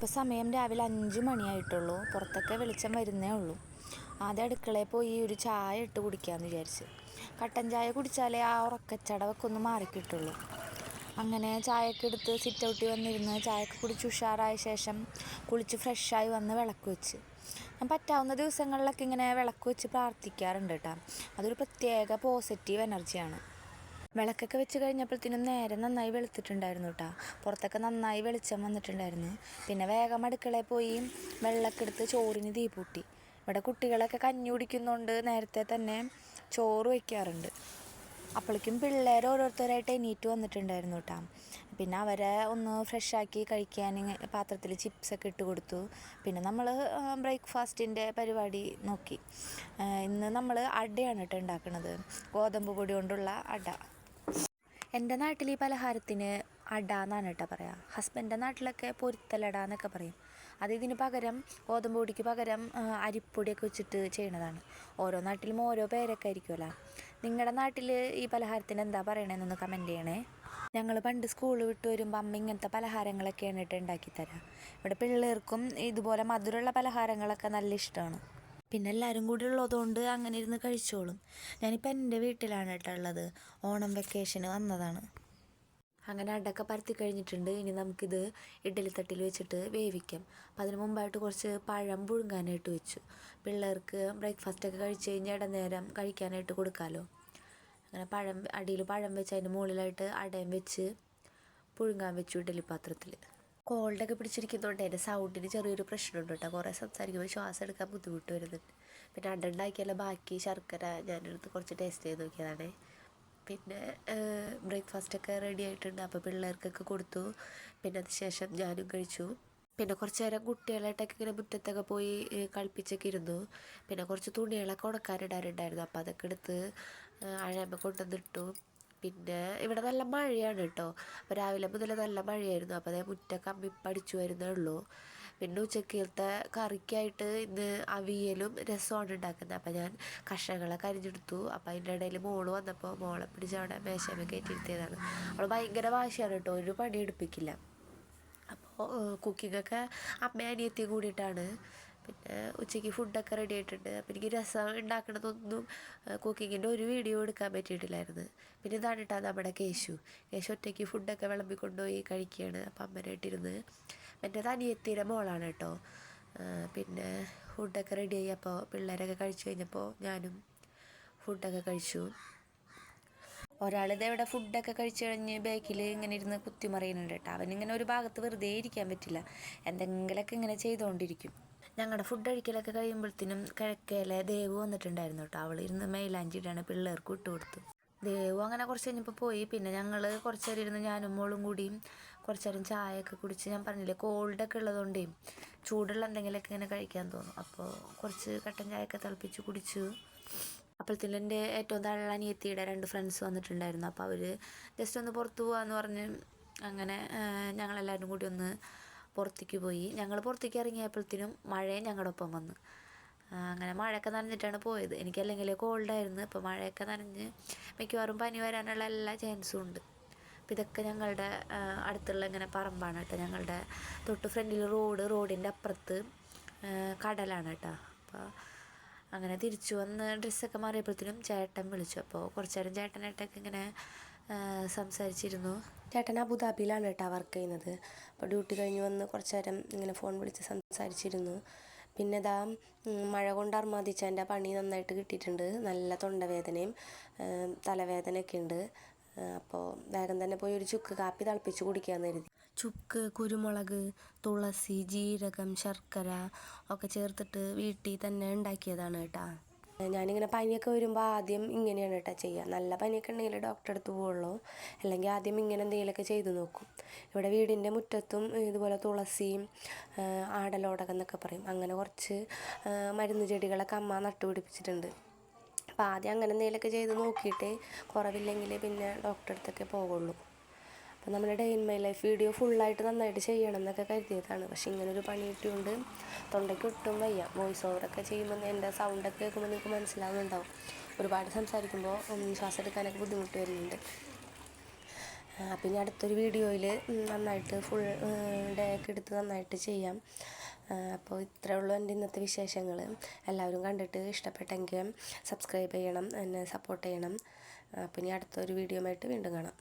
ഇപ്പോൾ സമയം രാവിലെ 5 മണിയായിട്ടുള്ളൂ. പുറത്തൊക്കെ വെളിച്ചം വരുന്നേ ഉള്ളൂ. ആദ്യം അടുക്കളയിൽ പോയി ഒരു ചായ ഇട്ട് കുടിക്കാമെന്ന് വിചാരിച്ച്. കട്ടൻ ചായ കുടിച്ചാലേ ആ ഉറക്കച്ചടവൊക്കെ ഒന്ന് മാറിക്കിട്ടുള്ളൂ. അങ്ങനെ ചായയൊക്കെ എടുത്ത് സിറ്റ് ഔട്ടിൽ വന്നിരുന്ന് ചായയൊക്കെ കുടിച്ച് ഉഷാറായ ശേഷം കുളിച്ച് ഫ്രഷായി വന്ന് വിളക്ക് വെച്ച്. ഞാൻ പറ്റാവുന്ന ദിവസങ്ങളിലൊക്കെ ഇങ്ങനെ വിളക്ക് വെച്ച് പ്രാർത്ഥിക്കാറുണ്ട് കേട്ടോ. അതൊരു പ്രത്യേക പോസിറ്റീവ് എനർജിയാണ്. വിളക്കൊക്കെ വെച്ച് കഴിഞ്ഞപ്പോഴത്തേനും നേരം നന്നായി വെളുത്തിട്ടുണ്ടായിരുന്നു കേട്ടോ. പുറത്തൊക്കെ നന്നായി വെളിച്ചം വന്നിട്ടുണ്ടായിരുന്നു. പിന്നെ വേഗം അടുക്കളയിൽ പോയി വെള്ളമൊക്കെ എടുത്ത് ചോറിന് തീ പൂട്ടി. ഇവിടെ കുട്ടികളൊക്കെ കഞ്ഞി കുടിക്കുന്നതുകൊണ്ട് നേരത്തെ തന്നെ ചോറ് വയ്ക്കാറുണ്ട്. അപ്പോഴേക്കും പിള്ളേർ ഓരോരുത്തരായിട്ട് എണീറ്റ് വന്നിട്ടുണ്ടായിരുന്നു കേട്ടോ. പിന്നെ അവരെ ഒന്ന് ഫ്രഷാക്കി കഴിക്കാൻ പാത്രത്തിൽ ചിപ്സൊക്കെ ഇട്ട് കൊടുത്തു. പിന്നെ നമ്മൾ ബ്രേക്ക്ഫാസ്റ്റിൻ്റെ പരിപാടി നോക്കി. ഇന്ന് നമ്മൾ അടയാണ് കേട്ടോ ഉണ്ടാക്കുന്നത്, ഗോതമ്പ് പൊടി കൊണ്ടുള്ള അട. എൻ്റെ നാട്ടിൽ ഈ പലഹാരത്തിന് അട എന്നാണ് കേട്ടോ പറയുക. ഹസ്ബൻഡിൻ്റെ നാട്ടിലൊക്കെ പൊരുത്തലട എന്നൊക്കെ പറയും. അത് ഇതിന് പകരം ഗോതമ്പ് പൊടിക്ക് പകരം അരിപ്പൊടിയൊക്കെ വെച്ചിട്ട് ചെയ്യണതാണ്. ഓരോ നാട്ടിലും ഓരോ പേരൊക്കെ ആയിരിക്കുമല്ലോ. നിങ്ങളുടെ നാട്ടിൽ ഈ പലഹാരത്തിന് എന്താ പറയണതെന്നൊന്ന് കമൻറ്റ് ചെയ്യണേ. ഞങ്ങൾ പണ്ട് സ്കൂൾ വിട്ട് വരുമ്പോൾ അമ്മ ഇങ്ങനത്തെ പലഹാരങ്ങളൊക്കെയാണ് ഇട്ട് ഉണ്ടാക്കിത്തരാം. ഇവിടെ പിള്ളേർക്കും ഇതുപോലെ മധുരമുള്ള പലഹാരങ്ങളൊക്കെ നല്ല ഇഷ്ടമാണ്. പിന്നെ എല്ലാവരും കൂടി ഉള്ളതുകൊണ്ട് അങ്ങനെ ഇരുന്ന് കഴിച്ചോളും. ഞാനിപ്പോൾ എൻ്റെ വീട്ടിലാണ് കേട്ടോ ഉള്ളത്. ഓണം വെക്കേഷന് വന്നതാണ്. അങ്ങനെ അടക്ക പരത്തി കഴിഞ്ഞിട്ടുണ്ട്. ഇനി നമുക്കിത് ഇഡ്ഡലിത്തട്ടിൽ വെച്ചിട്ട് വേവിക്കാം. അപ്പോൾ അതിന് മുമ്പായിട്ട് കുറച്ച് പഴം പുഴുങ്ങാനായിട്ട് വെച്ചു. പിള്ളേർക്ക് ബ്രേക്ക്ഫാസ്റ്റൊക്കെ കഴിച്ച് കഴിഞ്ഞ് ഇടനേരം കഴിക്കാനായിട്ട് കൊടുക്കാമല്ലോ. അങ്ങനെ അടിയിൽ പഴം വെച്ച് അതിൻ്റെ മുകളിലായിട്ട് അടയും വെച്ച് പുഴുങ്ങാൻ വെച്ചു ഇഡ്ഡലി പാത്രത്തിൽ. കോൾഡൊക്കെ പിടിച്ചിരിക്കുന്നതുകൊണ്ട് എൻ്റെ സൗണ്ടിന് ചെറിയൊരു പ്രശ്നമുണ്ട് കേട്ടോ. കുറേ സംസാരിക്കുമ്പോൾ ശ്വാസം എടുക്കാൻ ബുദ്ധിമുട്ട് വരുന്നുണ്ട്. പിന്നെ അട ഉണ്ടാക്കിയാൽ ബാക്കി ശർക്കര ഞാനെടുത്ത് കുറച്ച് ടേസ്റ്റ് ചെയ്ത് നോക്കിയതാണ്. പിന്നെ ബ്രേക്ക്ഫാസ്റ്റൊക്കെ റെഡി ആയിട്ടുണ്ട്. അപ്പോൾ പിള്ളേർക്കൊക്കെ കൊടുത്തു. പിന്നെ അതിന് ശേഷം ഞാനും കഴിച്ചു. പിന്നെ കുറച്ച് നേരം കുട്ടികളായിട്ടൊക്കെ ഇങ്ങനെ മുറ്റത്തൊക്കെ പോയി കളിപ്പിച്ചൊക്കെ ഇരുന്നു. പിന്നെ കുറച്ച് തുണികളൊക്കെ ഉണക്കാനിടാനുണ്ടായിരുന്നു. അപ്പോൾ അതൊക്കെ എടുത്ത് അഴയമ്മ കൊണ്ടുവന്നിട്ടു. പിന്നെ ഇവിടെ നല്ല മഴയാണ് കേട്ടോ. അപ്പോൾ രാവിലെ മുതൽ നല്ല മഴയായിരുന്നു. അപ്പോൾ അതേ മുറ്റൊക്കെ അമ്മിപ്പടിച്ചു വരുന്നേ ഉള്ളൂ. പിന്നെ ഉച്ചക്കലത്തെ കറിക്കായിട്ട് ഇന്ന് അവിയലും രസമാണ് ഉണ്ടാക്കുന്നത്. അപ്പോൾ ഞാൻ കഷ്ണങ്ങളൊക്കെ അരിഞ്ഞെടുത്തു. അപ്പോൾ അതിൻ്റെ ഇടയിൽ മോള് വന്നപ്പോൾ മോളെ പിടിച്ച് അവിടെ മേശമേ കയറ്റിയിരുത്തിയതാണ്. അവൾ ഭയങ്കര വാശിയാണ് കേട്ടോ, ഒരു പണി എടുപ്പിക്കില്ല. അപ്പോൾ കുക്കിങ്ങൊക്കെ അമ്മയും അനിയത്തിയും കൂടിയിട്ടാണ്. പിന്നെ ഉച്ചയ്ക്ക് ഫുഡൊക്കെ റെഡി ആയിട്ടുണ്ട്. അപ്പോൾ എനിക്ക് രസം ഉണ്ടാക്കണതൊന്നും കുക്കിങ്ങിൻ്റെ ഒരു വീഡിയോ എടുക്കാൻ പറ്റിയിട്ടില്ലായിരുന്നു. പിന്നെ ഇതാണ് കേട്ടോ നമ്മുടെ കേശു ഒറ്റയ്ക്ക് ഫുഡൊക്കെ വിളമ്പിക്കൊണ്ടുപോയി കഴിക്കുകയാണ്. അപ്പം അമ്മനായിട്ടിരുന്ന്. എൻ്റെ അനിയത്തിയുടെ മോളാണ് കേട്ടോ. പിന്നെ ഫുഡൊക്കെ റെഡിയായി. അപ്പോൾ പിള്ളേരൊക്കെ കഴിച്ചു കഴിഞ്ഞപ്പോൾ ഞാനും ഫുഡൊക്കെ കഴിച്ചു. ഒരാളിത് ഇവിടെ ഫുഡൊക്കെ കഴിച്ച് കഴിഞ്ഞ് ബാക്കിൽ ഇങ്ങനെ ഇരുന്ന് കുത്തിമറിയുന്നുണ്ട് കേട്ടോ. അവനിങ്ങനെ ഒരു ഭാഗത്ത് വെറുതെ ഇരിക്കാൻ പറ്റില്ല, എന്തെങ്കിലുമൊക്കെ ഇങ്ങനെ ചെയ്തുകൊണ്ടിരിക്കും. ഞങ്ങളുടെ ഫുഡ് കഴിക്കലൊക്കെ കഴിയുമ്പോഴത്തേനും കിഴക്കേലെ ദേവ് വന്നിട്ടുണ്ടായിരുന്നു കേട്ടോ. അവൾ ഇരുന്ന് മൈലാഞ്ചിട്ടാണ് പിള്ളേർക്ക് ഇട്ട് കൊടുത്തു. ദേവ് അങ്ങനെ കുറച്ച് കഴിഞ്ഞപ്പോൾ പോയി. പിന്നെ ഞങ്ങൾ കുറച്ച് നേരം ഇരുന്ന് ഞാനും മോളും കൂടിയും കുറച്ച് നേരം ചായയൊക്കെ കുടിച്ച്, ഞാൻ പറഞ്ഞില്ലേ കോൾഡൊക്കെ ഉള്ളതുകൊണ്ടേ ചൂടുള്ള എന്തെങ്കിലുമൊക്കെ ഇങ്ങനെ കഴിക്കാൻ തോന്നും. അപ്പോൾ കുറച്ച് കട്ടൻ ചായയൊക്കെ തിളപ്പിച്ച് കുടിച്ചു. അപ്പോഴത്തേലും എൻ്റെ ഏറ്റവും താഴെ അനിയത്തിയുടെ 2 ഫ്രണ്ട്സ് വന്നിട്ടുണ്ടായിരുന്നു. അപ്പോൾ അവർ ജസ്റ്റ് ഒന്ന് പുറത്ത് പോകാമെന്ന് പറഞ്ഞ് അങ്ങനെ ഞങ്ങളെല്ലാവരും കൂടി ഒന്ന് പുറത്തേക്ക് പോയി. ഞങ്ങൾ പുറത്തേക്ക് ഇറങ്ങിയപ്പോഴത്തേനും മഴയും ഞങ്ങളുടെ ഒപ്പം വന്നു. അങ്ങനെ മഴയൊക്കെ നനഞ്ഞിട്ടാണ് പോയത്. എനിക്കല്ലെങ്കിൽ കോൾഡായിരുന്നു. ഇപ്പോൾ മഴയൊക്കെ നനഞ്ഞ് മിക്കവാറും പനി വരാനുള്ള എല്ലാ ചാൻസും ഉണ്ട്. അപ്പോൾ ഇതൊക്കെ ഞങ്ങളുടെ അടുത്തുള്ള ഇങ്ങനെ പറമ്പാണ് കേട്ടോ. ഞങ്ങളുടെ തൊട്ട് ഫ്രണ്ടിൽ റോഡിൻ്റെ അപ്പുറത്ത് കടലാണ് കേട്ടോ. അപ്പോൾ അങ്ങനെ തിരിച്ചു വന്ന് ഡ്രസ്സൊക്കെ മാറിയപ്പോഴത്തേനും ചേട്ടൻ വിളിച്ചു. അപ്പോൾ കുറച്ച് നേരം ചേട്ടനായിട്ടൊക്കെ ഇങ്ങനെ സംസാരിച്ചിരുന്നു. ചേട്ടൻ അബുദാബിയിലാണ് കേട്ടോ വർക്ക് ചെയ്യുന്നത്. അപ്പോൾ ഡ്യൂട്ടി കഴിഞ്ഞ് വന്ന് കുറച്ച് നേരം ഇങ്ങനെ ഫോൺ വിളിച്ച് സംസാരിച്ചിരുന്നു. പിന്നെ ഇതാ മഴ കൊണ്ട് അർമാദിച്ചതിൻ്റെ പണി നന്നായിട്ട് കിട്ടിയിട്ടുണ്ട്. നല്ല തൊണ്ടവേദനയും തലവേദനയൊക്കെ ഉണ്ട്. അപ്പോൾ വേഗം തന്നെ പോയി ഒരു ചുക്ക് കാപ്പി തിളപ്പിച്ച് കുടിക്കാമെന്ന് കരുതി. ചുക്ക്, കുരുമുളക്, തുളസി, ജീരകം, ശർക്കര ഒക്കെ ചേർത്തിട്ട് വീട്ടിൽ തന്നെ ഉണ്ടാക്കിയതാണ് കേട്ടോ. ഞാനിങ്ങനെ പനിയൊക്കെ വരുമ്പോൾ ആദ്യം ഇങ്ങനെയാണ് കേട്ടോ ചെയ്യുക. നല്ല പനിയൊക്കെ ഉണ്ടെങ്കിൽ ഡോക്ടറെ അടുത്ത് പോവുള്ളൂ, അല്ലെങ്കിൽ ആദ്യം ഇങ്ങനെ എന്തെങ്കിലുമൊക്കെ ചെയ്ത് നോക്കും. ഇവിടെ വീടിൻ്റെ മുറ്റത്തും ഇതുപോലെ തുളസിയും ആടലോടകം എന്നൊക്കെ പറയും, അങ്ങനെ കുറച്ച് മരുന്ന് ചെടികളൊക്കെ അമ്മ നട്ടുപിടിപ്പിച്ചിട്ടുണ്ട്. അപ്പോൾ ആദ്യം അങ്ങനെ എന്തെങ്കിലുമൊക്കെ ചെയ്ത് നോക്കിയിട്ട് കുറവില്ലെങ്കിൽ പിന്നെ ഡോക്ടറെ അടുത്തൊക്കെ പോകുള്ളൂ. അപ്പോൾ നമ്മുടെ day in my life video ഫുള്ളായിട്ട് നന്നായിട്ട് ചെയ്യണം എന്നൊക്കെ കരുതിയതാണ്. പക്ഷേ ഇങ്ങനൊരു പണി കിട്ടിയുകൊണ്ട് തൊണ്ടയ്ക്ക് ഒട്ടും വയ്യ. വോയിസ് ഓവറൊക്കെ ചെയ്യുമ്പോൾ എൻ്റെ സൗണ്ടൊക്കെ കേൾക്കുമ്പോൾ നിങ്ങൾക്ക് മനസ്സിലാവുന്നുണ്ടാവും. ഒരുപാട് സംസാരിക്കുമ്പോൾ ശ്വാസം എടുക്കാനൊക്കെ ബുദ്ധിമുട്ട് വരുന്നുണ്ട്. അപ്പം ഇനി അടുത്തൊരു വീഡിയോയിൽ നന്നായിട്ട് ഫുൾ ഡേ ഒക്കെ എടുത്ത് നന്നായിട്ട് ചെയ്യാം. അപ്പോൾ ഇത്രയേ ഉള്ളൂ എൻ്റെ ഇന്നത്തെ വിശേഷങ്ങൾ. എല്ലാവരും കണ്ടിട്ട് ഇഷ്ടപ്പെട്ടെങ്കിൽ സബ്സ്ക്രൈബ് ചെയ്യണം, എന്നെ സപ്പോർട്ട് ചെയ്യണം. അപ്പോൾ ഇനി അടുത്തൊരു വീഡിയോ ആയിട്ട് വീണ്ടും കാണാം.